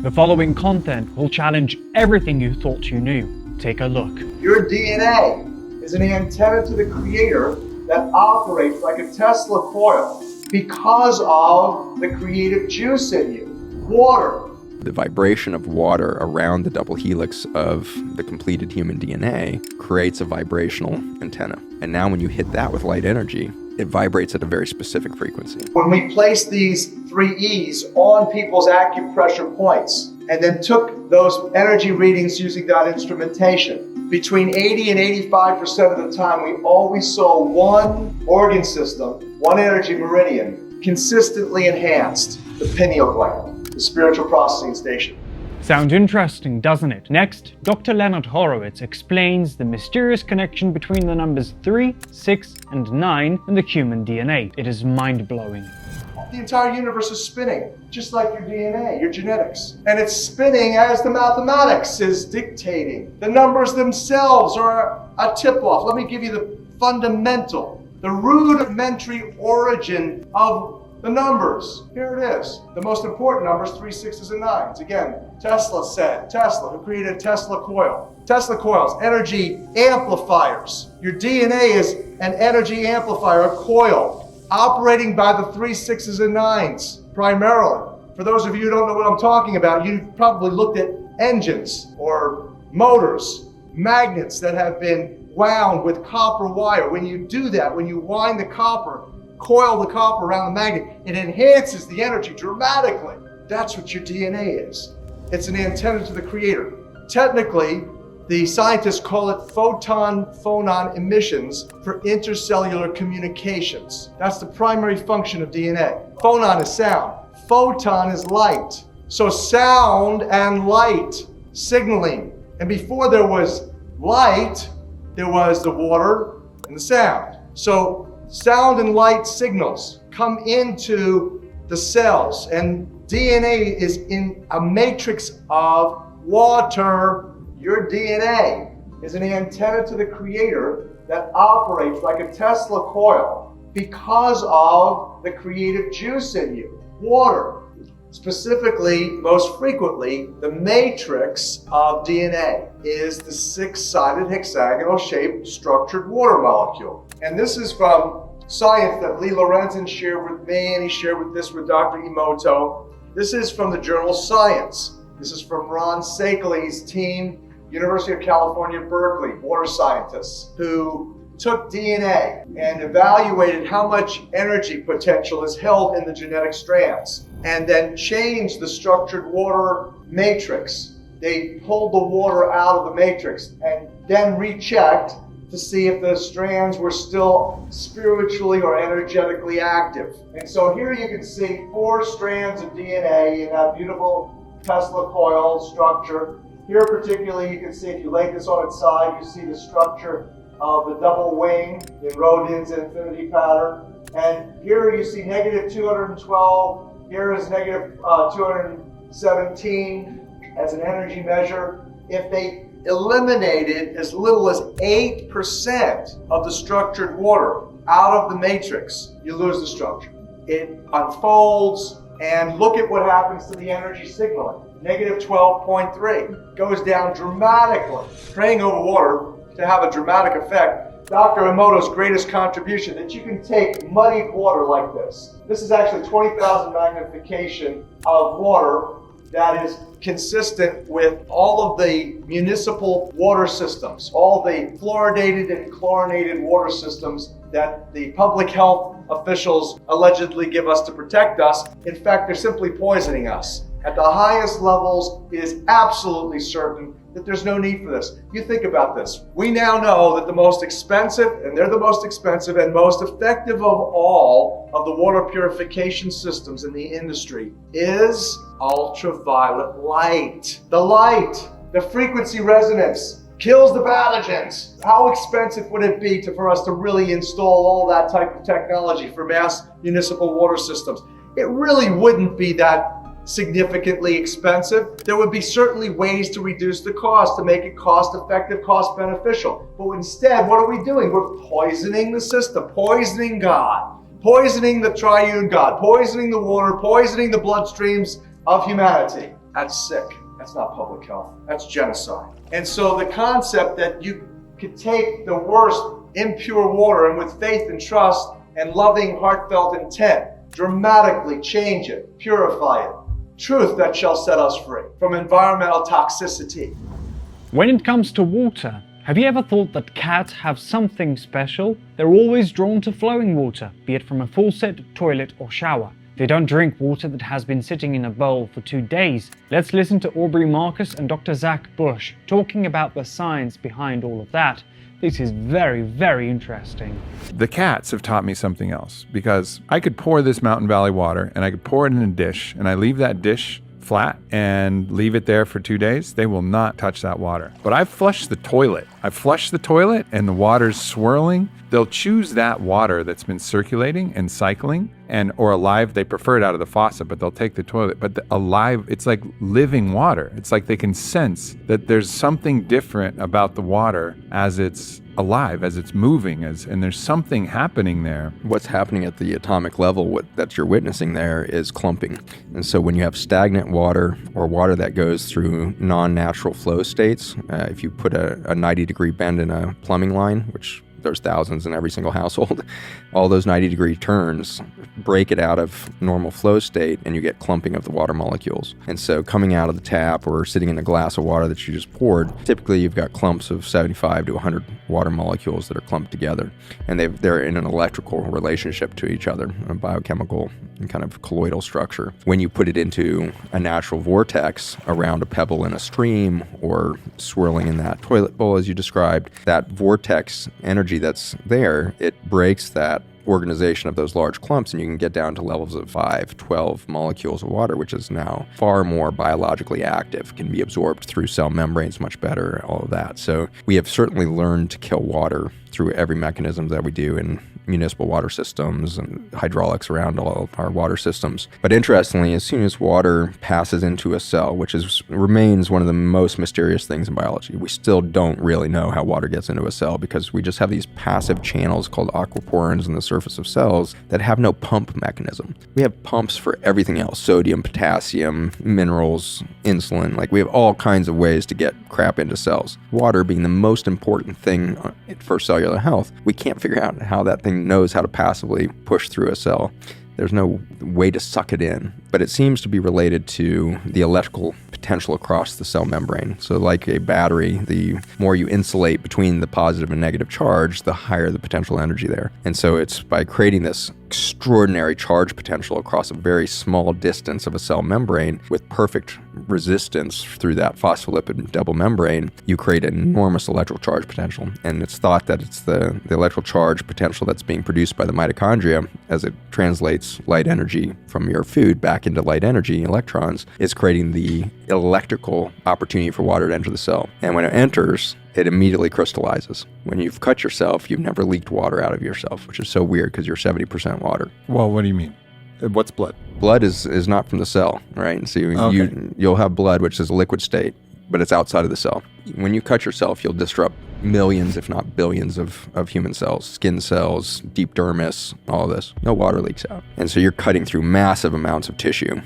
The following content will challenge everything you thought you knew. Take a look. Your DNA is an antenna to the Creator that operates like a Tesla coil because of the creative juice in you, water. The vibration of water around the double helix of the completed human DNA creates a vibrational antenna. And now when you hit that with light energy, it vibrates at a very specific frequency. When we placed these 3 E's on people's acupressure points and then took those energy readings using that instrumentation, between 80 and 85% of the time, we always saw one organ system, one energy meridian, consistently enhanced, the pineal gland, the spiritual processing station. Sounds interesting, doesn't it? Next, Dr. Leonard Horowitz explains the mysterious connection between the numbers 3, 6, and 9 in the human DNA. It is mind-blowing. The entire universe is spinning, just like your DNA, your genetics. And it's spinning as the mathematics is dictating. The numbers themselves are a tip-off. Let me give you the fundamental, the rudimentary origin of the numbers. Here it is. The most important numbers, 3, 6s, and 9s. Again, Tesla, who created a Tesla coil. Tesla coils, energy amplifiers. Your DNA is an energy amplifier, a coil, operating by the 3, 6s, and 9s, primarily. For those of you who don't know what I'm talking about, you've probably looked at engines or motors, magnets that have been wound with copper wire. When you do that, when you wind the copper, coil the copper around the magnet, it enhances the energy dramatically. That's what your DNA is. It's an antenna to the Creator. Technically, the scientists call it photon-phonon emissions for intercellular communications. That's the primary function of DNA. Phonon is sound. Photon is light. So sound and light signaling. And before there was light, there was the water and the sound. So sound and light signals come into the cells, and DNA is in a matrix of water. Your DNA is an antenna to the Creator that operates like a Tesla coil because of the creative juice in you, water. Specifically, most frequently, the matrix of DNA is the 6-sided hexagonal-shaped structured water molecule. And this is from science that Lee Lorenzen shared with me, and he shared this with Dr. Emoto. This is from the journal Science. This is from Ron Sakely's team, University of California, Berkeley, water scientists, who took DNA and evaluated how much energy potential is held in the genetic strands, and then changed the structured water matrix. They pulled the water out of the matrix and then rechecked to see if the strands were still spiritually or energetically active. And so here you can see 4 strands of DNA in that beautiful Tesla coil structure. Here particularly you can see, if you lay this on its side, you see the structure of the double wing in Rodin's infinity pattern. And here you see negative 212, here is negative 217 as an energy measure. If they eliminated as little as 8% of the structured water out of the matrix, you lose the structure. It unfolds, and look at what happens to the energy signaling. Negative 12.3 goes down dramatically. Praying over water to have a dramatic effect. Dr. Emoto's greatest contribution, that you can take muddied water like this. This is actually 20,000 magnification of water that is consistent with all of the municipal water systems, all the fluoridated and chlorinated water systems that the public health officials allegedly give us to protect us. In fact, they're simply poisoning us. At the highest levels, it is absolutely certain that there's no need for this. You think about this. We now know that the most expensive, and they're the most expensive and most effective of all of the water purification systems in the industry, is ultraviolet light. The light, the frequency resonance, kills the pathogens. How expensive would it be for us to really install all that type of technology for mass municipal water systems? It really wouldn't be that significantly expensive. There would be certainly ways to reduce the cost, to make it cost effective, cost beneficial. But instead, what are we doing? We're poisoning the system, poisoning God, poisoning the triune God, poisoning the water, poisoning the bloodstreams of humanity. That's sick. That's not public health. That's genocide. And so the concept that you could take the worst impure water and with faith and trust and loving, heartfelt intent, dramatically change it, purify it. Truth that shall set us free from environmental toxicity. When it comes to water, have you ever thought that cats have something special? They're always drawn to flowing water, be it from a faucet, toilet or shower. They don't drink water that has been sitting in a bowl for 2 days. Let's listen to Aubrey Marcus and Dr. Zach Bush talking about the science behind all of that. This is very, very interesting. The cats have taught me something else, because I could pour this Mountain Valley water and I could pour it in a dish and I leave that dish flat and leave it there for 2 days. They will not touch that water. But I've flushed the toilet. I've flushed the toilet and the water's swirling. They'll choose that water that's been circulating and cycling, or alive. They prefer it out of the faucet, but they'll take the toilet. But alive, it's like living water. It's like they can sense that there's something different about the water as it's alive, as it's moving, and there's something happening there. What's happening at the atomic level that you're witnessing there is clumping. And so when you have stagnant water or water that goes through non-natural flow states, if you put a 90-degree bend in a plumbing line, which there's thousands in every single household, all those 90-degree turns break it out of normal flow state and you get clumping of the water molecules. And so coming out of the tap or sitting in a glass of water that you just poured, typically you've got clumps of 75 to 100 water molecules that are clumped together. And they're in an electrical relationship to each other, a biochemical and kind of colloidal structure. When you put it into a natural vortex around a pebble in a stream or swirling in that toilet bowl as you described, that vortex energy that's there, it breaks that organization of those large clumps, and you can get down to levels of 5, 12 molecules of water, which is now far more biologically active, can be absorbed through cell membranes much better, all of that. So we have certainly learned to kill water through every mechanism that we do in municipal water systems and hydraulics around all of our water systems. But interestingly, as soon as water passes into a cell, which remains one of the most mysterious things in biology, we still don't really know how water gets into a cell, because we just have these passive channels called aquaporins in the surface of cells that have no pump mechanism. We have pumps for everything else: sodium, potassium, minerals, insulin. Like, we have all kinds of ways to get crap into cells. Water being the most important thing for cellular health, we can't figure out how that thing knows how to passively push through a cell. There's no way to suck it in, but it seems to be related to the electrical potential across the cell membrane. So like a battery, the more you insulate between the positive and negative charge, the higher the potential energy there. And so it's by creating this extraordinary charge potential across a very small distance of a cell membrane with perfect resistance through that phospholipid double membrane, you create an enormous electrical charge potential. And it's thought that it's the electrical charge potential that's being produced by the mitochondria as it translates light energy from your food back into light energy, electrons, is creating the electrical opportunity for water to enter the cell. And when it enters, it immediately crystallizes. When you've cut yourself, you've never leaked water out of yourself, which is so weird because you're 70% water. Well, what do you mean? What's blood? Blood is not from the cell, right? So you'll have blood, which is a liquid state, but it's outside of the cell. When you cut yourself, you'll disrupt millions, if not billions of human cells, skin cells, deep dermis, all of this. No water leaks out. And so you're cutting through massive amounts of tissue.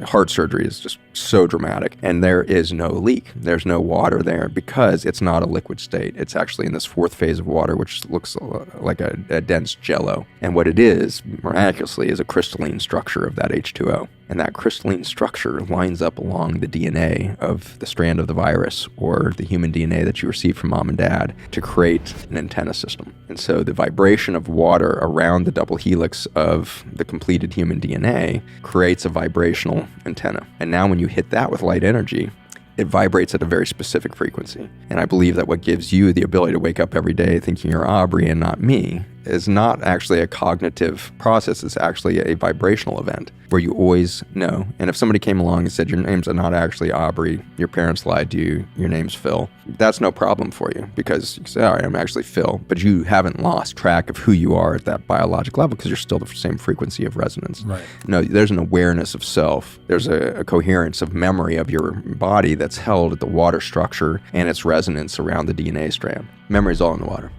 Heart surgery is just so dramatic. And there is no leak. There's no water there because it's not a liquid state. It's actually in this fourth phase of water, which looks like a dense jello. And what it is, miraculously, is a crystalline structure of that H2O. And that crystalline structure lines up along the DNA of the strand of the virus or the human DNA that you receive from mom and dad to create an antenna system. And so the vibration of water around the double helix of the completed human DNA creates a vibrational antenna. And now when you hit that with light energy, it vibrates at a very specific frequency. And I believe that what gives you the ability to wake up every day thinking you're Aubrey and not me is not actually a cognitive process. It's actually a vibrational event where you always know. And if somebody came along and said, your name's not actually Aubrey, your parents lied to you, your name's Phil, that's no problem for you because you say, all right, I'm actually Phil, but you haven't lost track of who you are at that biologic level because you're still the same frequency of resonance. Right. No, there's an awareness of self. There's a coherence of memory of your body that's held at the water structure and its resonance around the DNA strand. Memory is all in the water.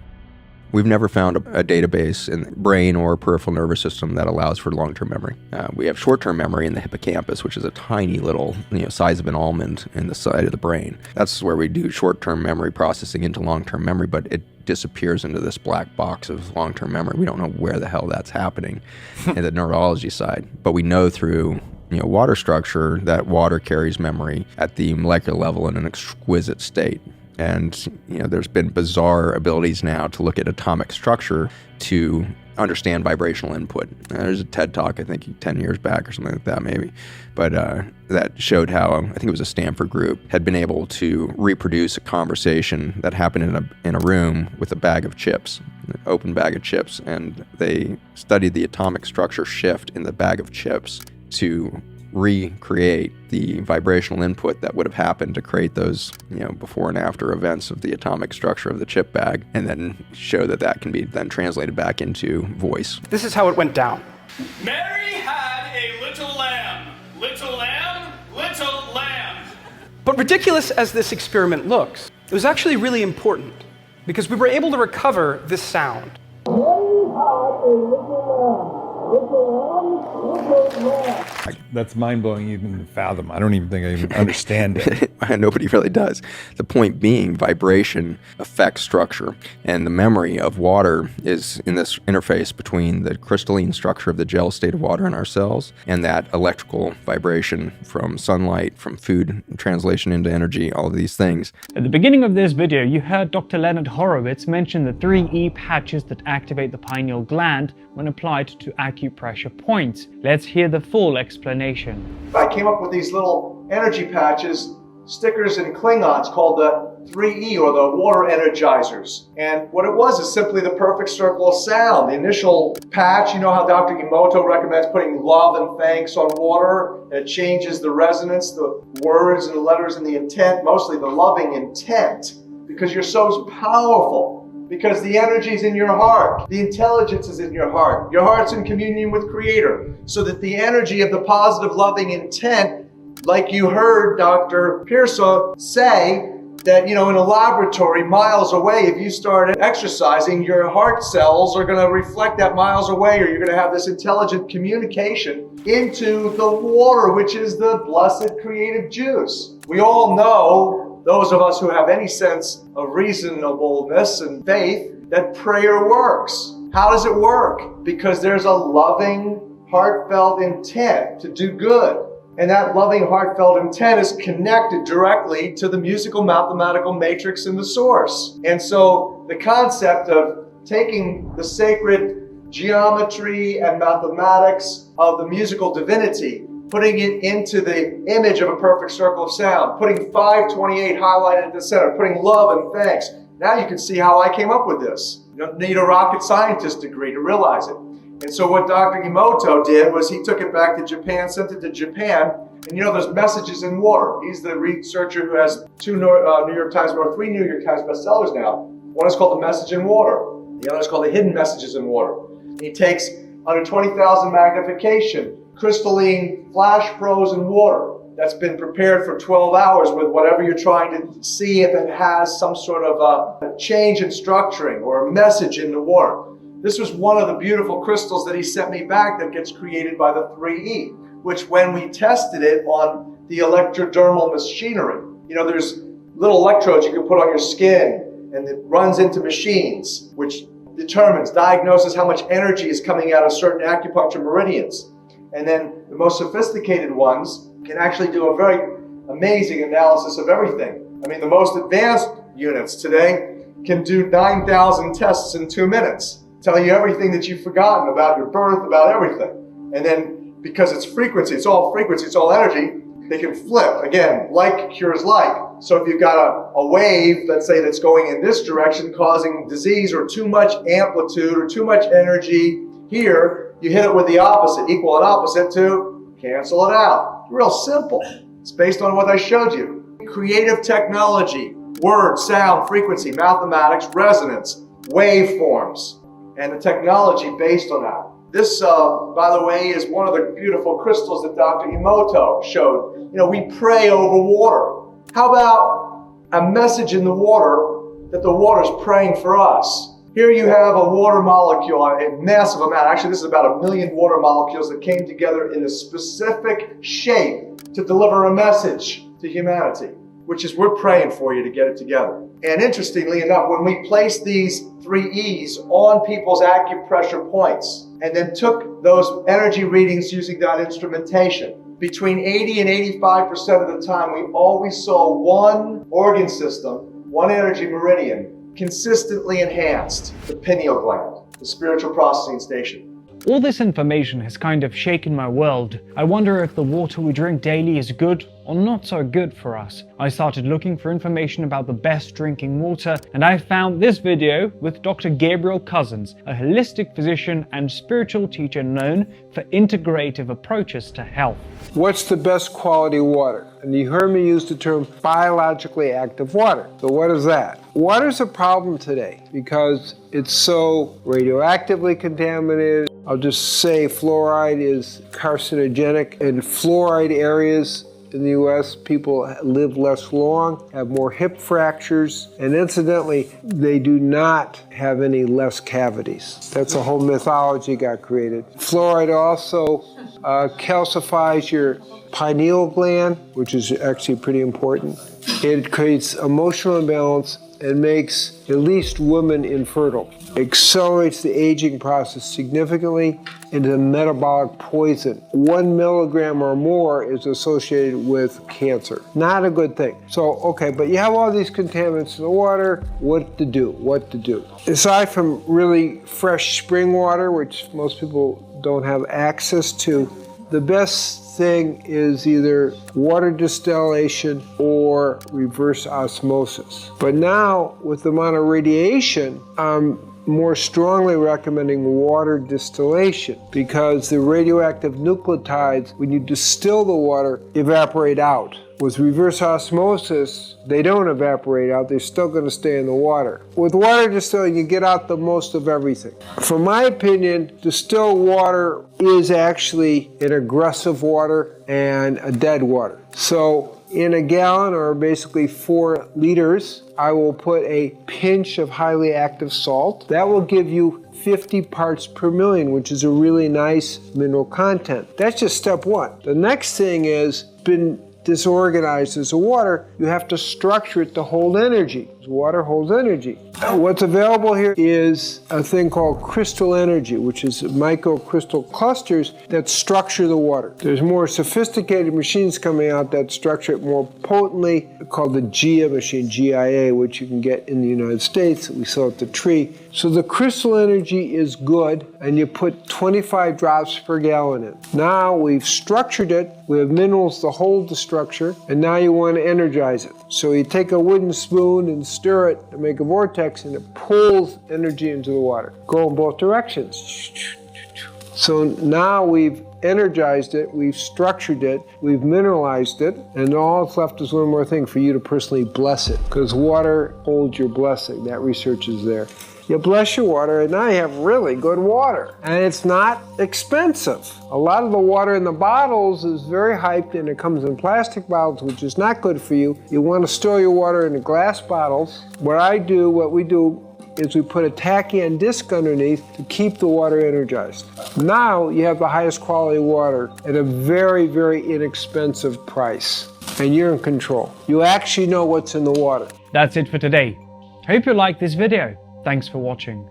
We've never found a database in the brain or peripheral nervous system that allows for long-term memory. We have short-term memory in the hippocampus, which is a tiny little, size of an almond in the side of the brain. That's where we do short-term memory processing into long-term memory, but it disappears into this black box of long-term memory. We don't know where the hell that's happening in the neurology side, but we know through water structure that water carries memory at the molecular level in an exquisite state. And there's been bizarre abilities now to look at atomic structure to understand vibrational input. There's a TED Talk, I think 10 years back or something like that maybe, but that showed how, I think it was a Stanford group, had been able to reproduce a conversation that happened in a room with a bag of chips, an open bag of chips, and they studied the atomic structure shift in the bag of chips to recreate the vibrational input that would have happened to create those, before and after events of the atomic structure of the chip bag, and then show that can be then translated back into voice. This is how it went down. Mary had a little lamb, little lamb, little lamb. But ridiculous as this experiment looks, it was actually really important because we were able to recover this sound. That's mind-blowing even to fathom. I don't even think I even understand it. Nobody really does. The point being, vibration affects structure, and the memory of water is in this interface between the crystalline structure of the gel state of water in our cells and that electrical vibration from sunlight, from food, translation into energy, all of these things. At the beginning of this video, you heard Dr. Leonard Horowitz mention the 3E patches that activate the pineal gland when applied to acupressure points. Let's hear the full explanation. I came up with these little energy patches, stickers and Klingons called the 3E, or the water energizers. And what it was is simply the perfect circle of sound. The initial patch, you know how Dr. Emoto recommends putting love and thanks on water. It changes the resonance, the words and the letters and the intent, mostly the loving intent, because you're so powerful. Because the energy is in your heart. The intelligence is in your heart. Your heart's in communion with Creator. So that the energy of the positive, loving intent, like you heard Dr. Pearson say, that, in a laboratory miles away, if you start exercising, your heart cells are going to reflect that miles away, or you're going to have this intelligent communication into the water, which is the blessed creative juice. We all know, those of us who have any sense of reasonableness and faith, that prayer works. How does it work? Because there's a loving, heartfelt intent to do good. And that loving, heartfelt intent is connected directly to the musical mathematical matrix in the source. And so the concept of taking the sacred geometry and mathematics of the musical divinity, putting it into the image of a perfect circle of sound, putting 528 highlighted at the center, putting love and thanks. Now you can see how I came up with this. You don't need a rocket scientist degree to realize it. And so what Dr. Emoto did was he took it back to Japan, sent it to Japan, and there's messages in water. He's the researcher who has 3 New York Times bestsellers now. One is called The Message in Water. The other is called The Hidden Messages in Water. He takes under 20,000 magnification, crystalline flash frozen water that's been prepared for 12 hours with whatever you're trying to see if it has some sort of a change in structuring or a message in the water. This was one of the beautiful crystals that he sent me back that gets created by the 3E, which when we tested it on the electrodermal machinery, there's little electrodes you can put on your skin and it runs into machines, which diagnoses how much energy is coming out of certain acupuncture meridians. And then the most sophisticated ones can actually do a very amazing analysis of everything. I mean, the most advanced units today can do 9,000 tests in 2 minutes, tell you everything that you've forgotten about your birth, about everything. And then because it's frequency, it's all energy, they can flip. Again, like cures like. So if you've got a wave, let's say, that's going in this direction, causing disease or too much amplitude or too much energy here, you hit it with the opposite, equal and opposite to cancel it out. Real simple. It's based on what I showed you. Creative technology, word, sound, frequency, mathematics, resonance, waveforms, and the technology based on that. This, by the way, is one of the beautiful crystals that Dr. Emoto showed. We pray over water. How about a message in the water that the water's praying for us? Here you have a water molecule, a massive amount. Actually, this is about 1 million water molecules that came together in a specific shape to deliver a message to humanity, which is we're praying for you to get it together. And interestingly enough, when we placed these 3 E's on people's acupressure points and then took those energy readings using that instrumentation, between 80 and 85% of the time, we always saw one organ system, one energy meridian, consistently enhanced, the pineal gland, the spiritual processing station. All this information has kind of shaken my world. I wonder if the water we drink daily is good or not so good for us. I started looking for information about the best drinking water, and I found this video with Dr. Gabriel Cousens, a holistic physician and spiritual teacher known for integrative approaches to health. What's the best quality water? And you heard me use the term biologically active water. So what is that? Water's a problem today because it's so radioactively contaminated. I'll just say fluoride is carcinogenic. In fluoride areas in the US, people live less long, have more hip fractures, and incidentally, they do not have any less cavities. That's a whole mythology got created. Fluoride also calcifies your pineal gland, which is actually pretty important. It creates emotional imbalance and makes at least women infertile. Accelerates the aging process significantly into metabolic poison. 1 milligram or more is associated with cancer. Not a good thing. So, okay, but you have all these contaminants in the water. What to do? What to do? Aside from really fresh spring water, which most people don't have access to, the best thing is either water distillation or reverse osmosis. But now, with the amount of radiation, I'm more strongly recommending water distillation because the radioactive nucleotides, when you distill the water, evaporate out. With reverse osmosis, they don't evaporate out, they're still going to stay in the water. With water distilling, you get out the most of everything. From my opinion, distilled water is actually an aggressive water and a dead water. So in a gallon, or basically 4 liters, I will put a pinch of highly active salt. That will give you 50 parts per million, which is a really nice mineral content. That's just step 1. The next thing is, been disorganized as a water, you have to structure it to hold energy. Water holds energy. What's available here is a thing called crystal energy, which is microcrystal clusters that structure the water. There's more sophisticated machines coming out that structure it more potently, called the GIA machine, GIA, which you can get in the United States. We sell at the Tree. So the crystal energy is good, and you put 25 drops per gallon in. Now we've structured it. We have minerals to hold the structure, and now you want to energize it. So you take a wooden spoon and stir it to make a vortex, and it pulls energy into the water. Go in both directions. So now we've energized it, we've structured it, we've mineralized it, and all that's left is one more thing for you to personally bless it, because water holds your blessing. That research is there. You bless your water, and now you have really good water. And it's not expensive. A lot of the water in the bottles is very hyped, and it comes in plastic bottles, which is not good for you. You want to store your water in the glass bottles. What we do is we put a tachyon disc underneath to keep the water energized. Now you have the highest quality water at a very, very inexpensive price. And you're in control. You actually know what's in the water. That's it for today. Hope you liked this video. Thanks for watching.